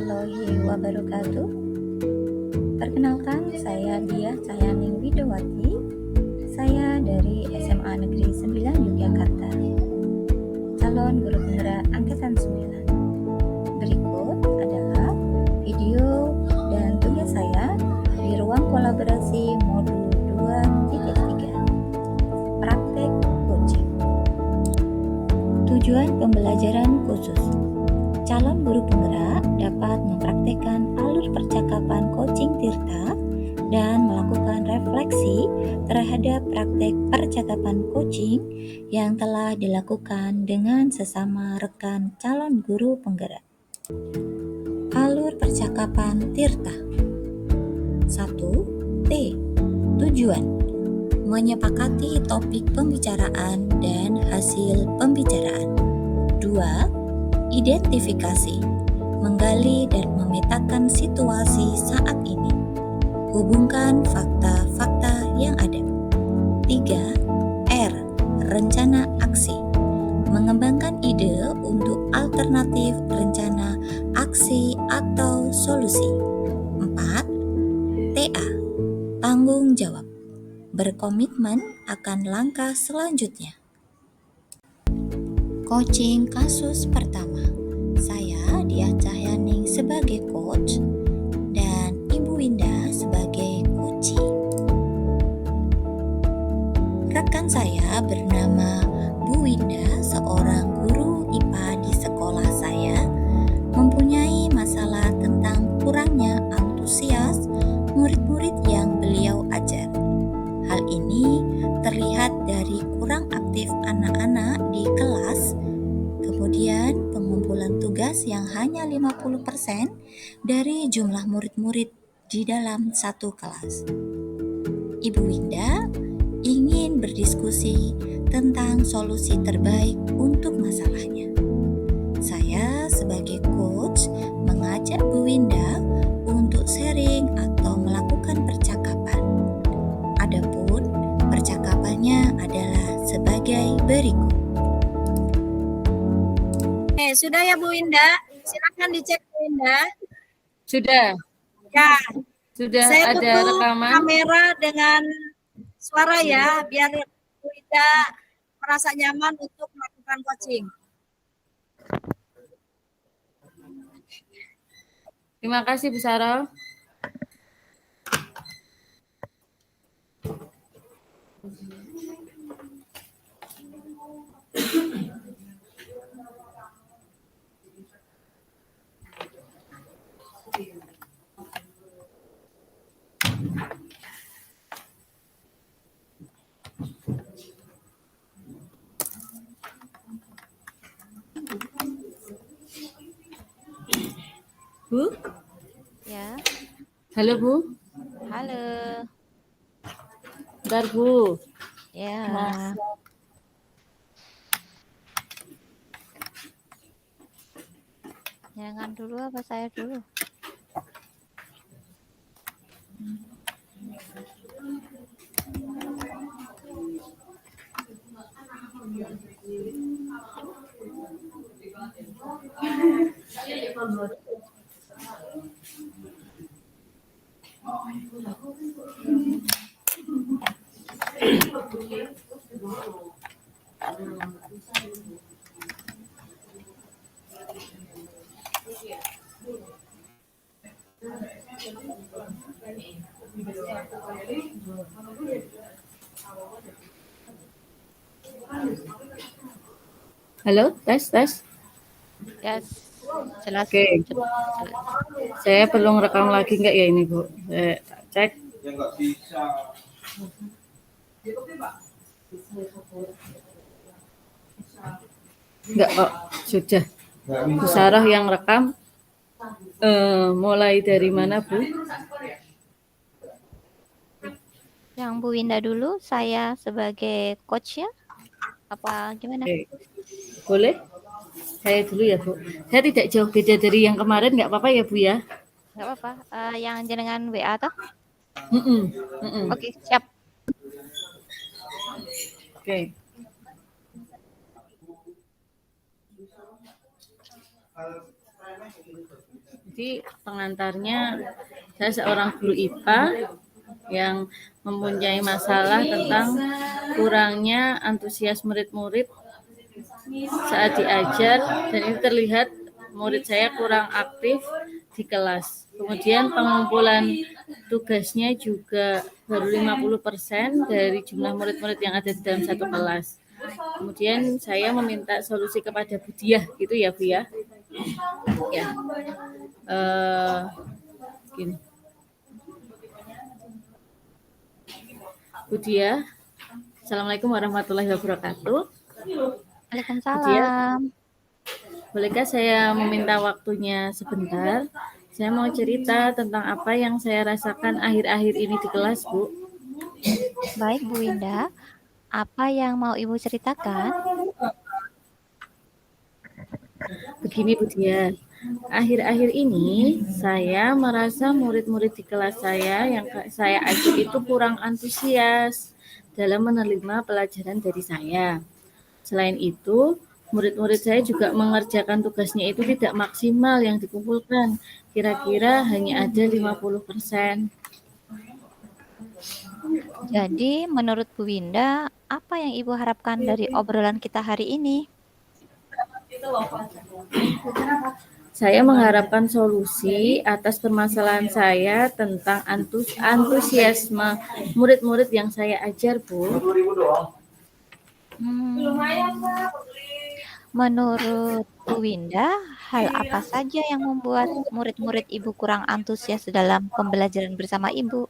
warahmatullahi wabarakatuh. Perkenalkan, saya Diah Cahyaning Widowati. Saya dari SMA Negeri 9 Yogyakarta, calon guru penggerak angkatan 9. Berikut adalah video dan tugas saya di ruang kolaborasi modul 2.3, praktek coaching. Tujuan pembelajaran khusus. Calon guru penggerak dapat mempraktekkan alur percakapan coaching Tirta dan melakukan refleksi terhadap praktek percakapan coaching yang telah dilakukan dengan sesama rekan calon guru penggerak. Alur percakapan Tirta. 1. T. Tujuan: menyepakati topik pembicaraan dan hasil pembicaraan. 2. Identifikasi: menggali dan memetakan situasi saat ini. Hubungkan fakta-fakta yang ada. 3. R. Rencana aksi: mengembangkan ide untuk alternatif rencana aksi atau solusi. 4. TA. Tanggung jawab: berkomitmen akan langkah selanjutnya. Coaching kasus pertama. Saya Diah Cahyaning sebagai coach dan Ibu Winda sebagai coachee. Rekan saya bernama Bu Winda, seorang guru IPA di sekolah saya, mempunyai masalah tentang kurangnya antusias murid-murid yang beliau ajar. Hal ini terlihat dari kurang aktif anak-anak di kelas, kemudian pengumpulan tugas yang hanya 50% dari jumlah murid-murid di dalam satu kelas. Ibu Winda ingin berdiskusi tentang solusi terbaik untuk masalahnya. Saya sebagai coach mengajak Bu Winda untuk sharing atau melakukan percakapan. Adapun percakapannya adalah sebagai berikut. Sudah ya Bu Winda, silakan dicek Bu Winda. Sudah. Ya. Sudah saya ada tutup rekaman. kamera dengan suara ya, biar Bu Winda merasa nyaman untuk melakukan coaching. Terima kasih Bu Sarah. Bu? Ya, Halo Bu. halo. Bentar Bu. Ya. Mas. Jangan dulu apa saya dulu? Halo, tes. Yes, jelas. Oke. Saya perlu ngerekam lagi enggak ya ini Bu? Saya cek. Ya enggak bisa. Enggak kok, sudah. Bu Sarah yang rekam. Mulai dari mana Bu? Yang Bu Winda dulu, saya sebagai coach ya? Apa gimana? Oke. Boleh? Saya dulu ya Bu. Saya tidak jauh beda dari yang kemarin, nggak apa-apa ya Bu ya? Nggak apa-apa. Yang jenengan WA toh? Oke, siap. Oke. Jadi pengantarnya saya seorang guru IPA yang mempunyai masalah tentang kurangnya antusias murid-murid saat diajar, dan ini terlihat murid saya kurang aktif di kelas. Kemudian pengumpulan tugasnya juga baru 50% dari jumlah murid-murid yang ada di dalam satu kelas. Kemudian saya meminta solusi kepada Bu Diah, gitu ya Bu ya. Ya, gini. Bu Diah, Assalamualaikum warahmatullahi wabarakatuh. Waalaikumsalam. Bolehkah saya meminta waktunya sebentar? Saya mau cerita tentang apa yang saya rasakan akhir-akhir ini di kelas, Bu. Baik Bu Winda, apa yang mau Ibu ceritakan? Begini Bu Dian, akhir-akhir ini saya merasa murid-murid di kelas saya yang saya ajar itu kurang antusias dalam menerima pelajaran dari saya. Selain itu, murid-murid saya juga mengerjakan tugasnya itu tidak maksimal yang dikumpulkan. Kira-kira hanya ada 50%. Jadi, menurut Bu Winda, apa yang Ibu harapkan dari obrolan kita hari ini? Saya mengharapkan solusi atas permasalahan saya tentang antusiasme murid-murid yang saya ajar, Bu. Menurut Bu Winda, hal apa saja yang membuat murid-murid Ibu kurang antusias dalam pembelajaran bersama Ibu?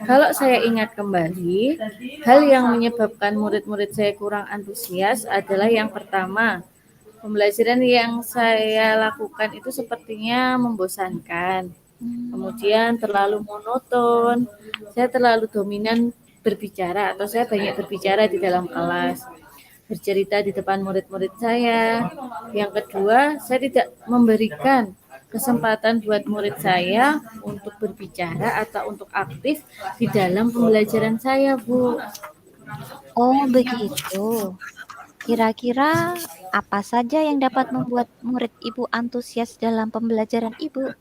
Kalau saya ingat kembali, hal yang menyebabkan murid-murid saya kurang antusias adalah yang pertama, pembelajaran yang saya lakukan itu sepertinya membosankan. Kemudian terlalu monoton, saya terlalu dominan berbicara atau saya banyak berbicara di dalam kelas, bercerita di depan murid-murid saya. Yang kedua, saya tidak memberikan kesempatan buat murid saya untuk berbicara atau untuk aktif di dalam pembelajaran saya, Bu. Oh, begitu. Kira-kira apa saja yang dapat membuat murid Ibu antusias dalam pembelajaran Ibu?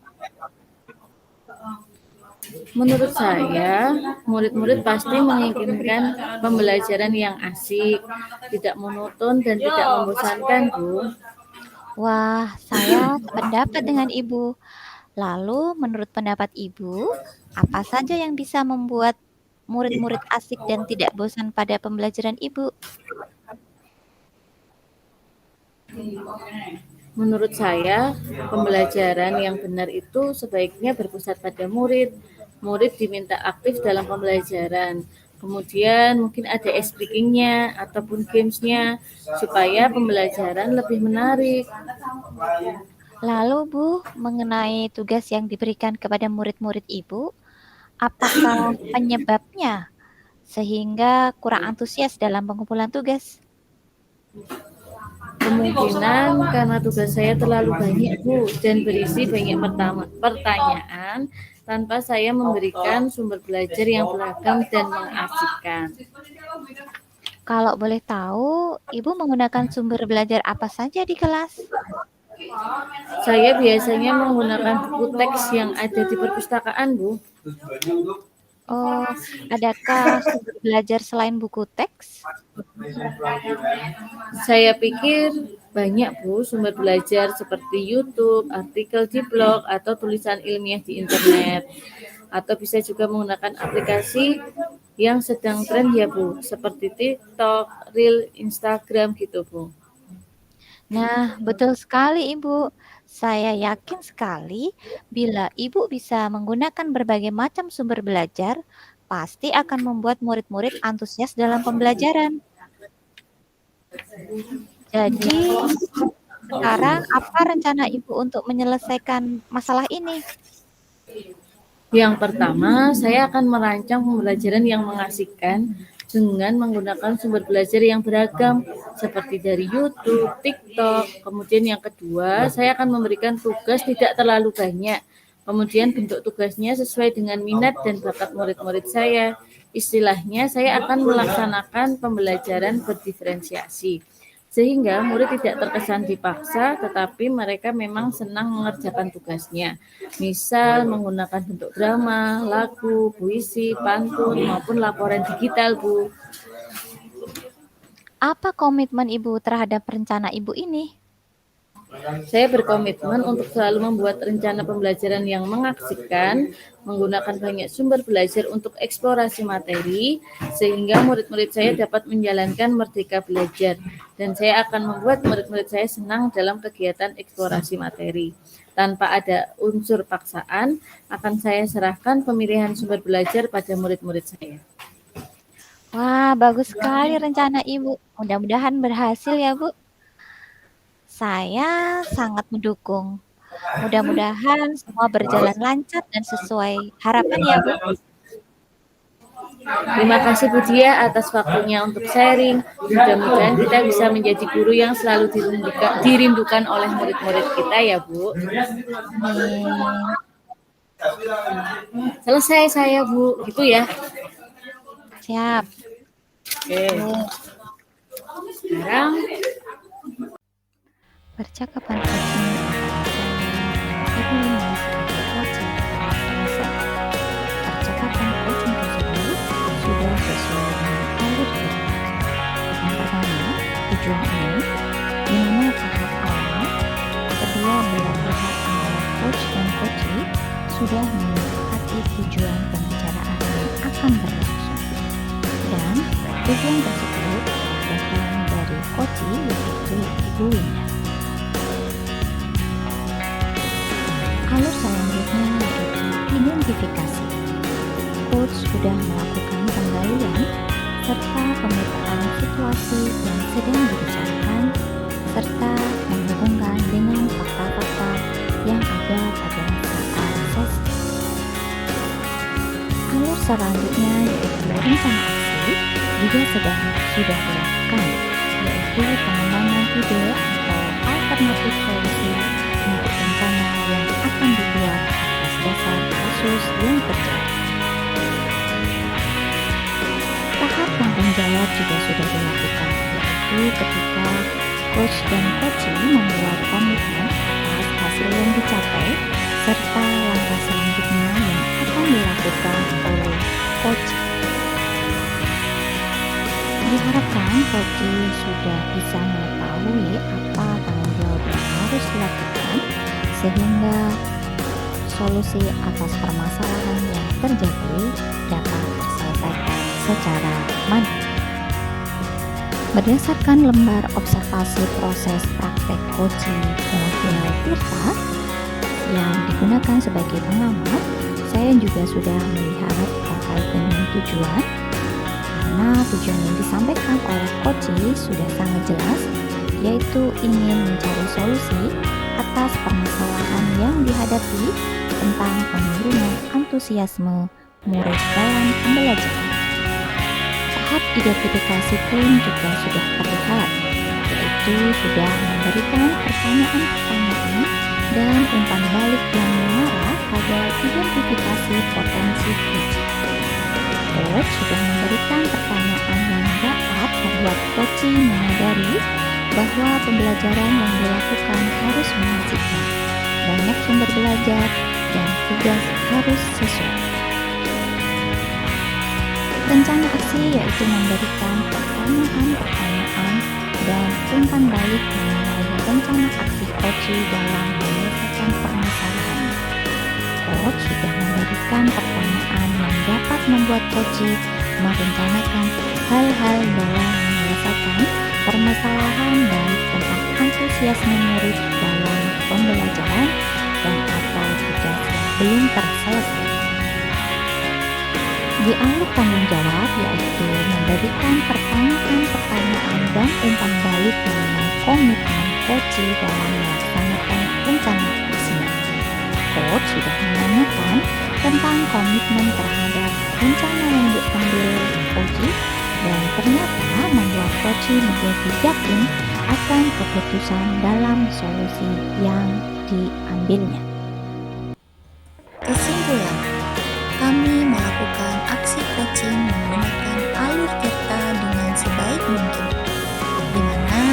Menurut saya, murid-murid pasti menginginkan pembelajaran yang asik, tidak monoton, dan tidak membosankan, Bu. Wah, saya sependapat dengan Ibu. Lalu, menurut pendapat Ibu, apa saja yang bisa membuat murid-murid asik dan tidak bosan pada pembelajaran Ibu? Menurut saya, pembelajaran yang benar itu sebaiknya berpusat pada murid. Murid diminta aktif dalam pembelajaran. Kemudian mungkin ada speaking-nya ataupun games-nya supaya pembelajaran lebih menarik. Lalu Bu, mengenai tugas yang diberikan kepada murid-murid Ibu, apakah penyebabnya sehingga kurang antusias dalam pengumpulan tugas? Kemungkinan karena tugas saya terlalu banyak, Bu, dan berisi banyak pertanyaan tanpa saya memberikan sumber belajar yang beragam dan mengasihkan. Kalau boleh tahu, Ibu menggunakan sumber belajar apa saja di kelas? Saya biasanya menggunakan buku teks yang ada di perpustakaan, Bu. Oh, adakah sumber belajar selain buku teks? Saya pikir banyak, Bu, sumber belajar seperti YouTube, artikel di blog, atau tulisan ilmiah di internet. Atau bisa juga menggunakan aplikasi yang sedang tren ya, Bu, seperti TikTok, Reel, Instagram gitu, Bu. Nah, betul sekali Ibu. Saya yakin sekali bila Ibu bisa menggunakan berbagai macam sumber belajar, pasti akan membuat murid-murid antusias dalam pembelajaran. Jadi, sekarang apa rencana Ibu untuk menyelesaikan masalah ini? Yang pertama, saya akan merancang pembelajaran yang mengasihkan dengan menggunakan sumber belajar yang beragam seperti dari YouTube, TikTok. Kemudian yang kedua, saya akan memberikan tugas tidak terlalu banyak. Kemudian bentuk tugasnya sesuai dengan minat dan bakat murid-murid saya. Istilahnya, saya akan melaksanakan pembelajaran berdiferensiasi. sehingga murid tidak terkesan dipaksa, tetapi mereka memang senang mengerjakan tugasnya. Misal menggunakan bentuk drama, lagu, puisi, pantun, maupun laporan digital, Bu. Apa komitmen Ibu terhadap rencana Ibu ini? Saya berkomitmen untuk selalu membuat rencana pembelajaran yang mengasihkan, menggunakan banyak sumber belajar untuk eksplorasi materi, sehingga murid-murid saya dapat menjalankan merdeka belajar. Dan saya akan membuat murid-murid saya senang dalam kegiatan eksplorasi materi. Tanpa ada unsur paksaan, akan saya serahkan pemilihan sumber belajar pada murid-murid saya. Wah, bagus sekali rencana Ibu. Mudah-mudahan berhasil ya, Bu. Saya sangat mendukung. Mudah-mudahan semua berjalan lancar dan sesuai harapan ya, Bu. Terima kasih Bu Dia atas waktunya untuk sharing. Mudah-mudahan kita bisa menjadi guru yang selalu dirindukan oleh murid-murid kita ya Bu. Selesai saya Bu, gitu ya. Siap. Oke. Sekarang Percakapan coaching Ibu menulis sebagai coaching selesai. Percakapan coaching tersebut sudah sesuai dengan alur cerita. Yang pertama, tujuan ini, di mana tahap awal. Kedua, belah pihak antara coach dan coachee sudah menyepakati tujuan pembicaraan yang akan berlangsung. Dan tujuan tersebut datang dari coachee yaitu Ibu Winda. Alur selanjutnya yaitu identifikasi. Coach sudah melakukan penggalian serta pemetaan situasi yang sedang dibicarakan serta menghubungkan dengan fakta-fakta yang ada pada saat sesi. Alur selanjutnya yaitu rencana aksi juga sudah dilakukan, yaitu pengembangan ide atau alternatif solusi untuk rencana yang akan dibuat atas dasar kasus yang terjadi. Tahap tanggung jawab juga sudah dilakukan, yaitu ketika coach dan coachee membuat komitmen atas hasil yang dicapai serta langkah selanjutnya yang akan dilakukan oleh coachee. Diharapkan coachee sudah bisa mengetahui apa tanggung jawab yang harus dilakukan sehingga solusi atas permasalahan yang terjadi dapat diselesaikan secara mandiri. Berdasarkan lembar observasi proses praktek coaching emosional Tirta yang digunakan sebagai pengamat, saya juga sudah melihat terkait dengan tujuan, karena tujuan yang disampaikan oleh coaching sudah sangat jelas, yaitu ingin mencari solusi atas permasalahan yang dihadapi tentang penurunan antusiasme murid dalam pembelajaran. Tahap identifikasi pun juga sudah terlihat, yaitu sudah memberikan pertanyaan-pertanyaan dan umpan balik yang mengarah pada identifikasi potensi coaching. Coach sudah memberikan pertanyaan yang dapat membuat coaching menyadari bahwa pembelajaran yang dilakukan harus mengasihkan, banyak sumber belajar, dan tugas harus sesuai. Rencana aksi yaitu memberikan pertanyaan-pertanyaan dan umpan balik mengenai rencana aksi coaching dalam menyelesaikan permasalahan. Coach sudah memberikan pertanyaan yang dapat membuat coaching merencanakan hal-hal dalam menyelesaikan permasalahan baik tentang antusiasme murid dalam pembelajaran dan atau tugas yang belum terselesaikan. Di alur tanggung jawab yaitu memberikan pertanyaan-pertanyaan dan umpan balik mengenai komitmen coaching dalam melaksanakan rencana aksinya. Coach sudah menanyakan tentang komitmen terhadap rencana yang diambil coaching dan ternyata membuat coaching menjadi yakin akan keputusan dalam solusi yang diambilnya. Kesimpulan, kami melakukan aksi coaching menggunakan alur Tirta dengan sebaik mungkin, di mana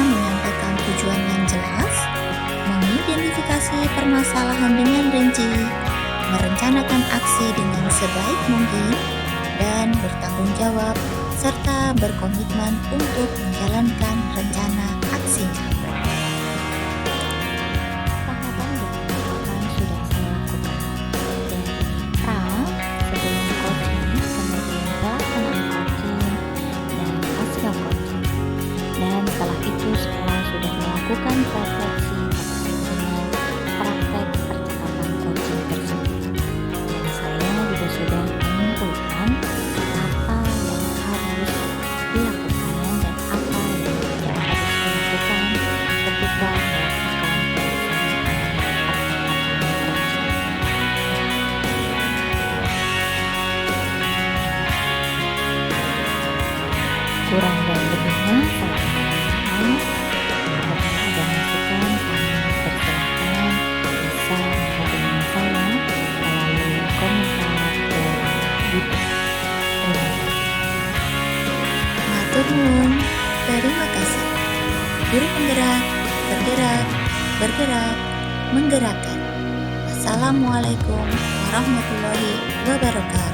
permasalahan dengan rinci, merencanakan aksi dengan sebaik mungkin, dan bertanggung jawab, serta berkomitmen untuk menjalankan rencana aksinya. Tahapan beberapa sudah saya lakukan. Dari pra, sebelum coaching, kemudian pelaksanaan coaching, dan pasca coaching. Dan setelah itu semua sudah melakukan refleksi terkait dengan praktek percakapan coaching tersebut. Dan saya juga sudah menyimpulkan apa yang harus dilakukan dan apa yang tidak harus dilakukan ketika melakukan pelaksanaan percakapan coaching. Kurang dan lebihnya saya mohon maaf. Apabila ada masukan, kami persilahkan bisa menghubungi saya melalui komentar di YouTube. Terima kasih. Matur nuwun, terima kasih. Guru penggerak, bergerak, bergerak, menggerakkan. Assalamualaikum warahmatullahi wabarakatuh.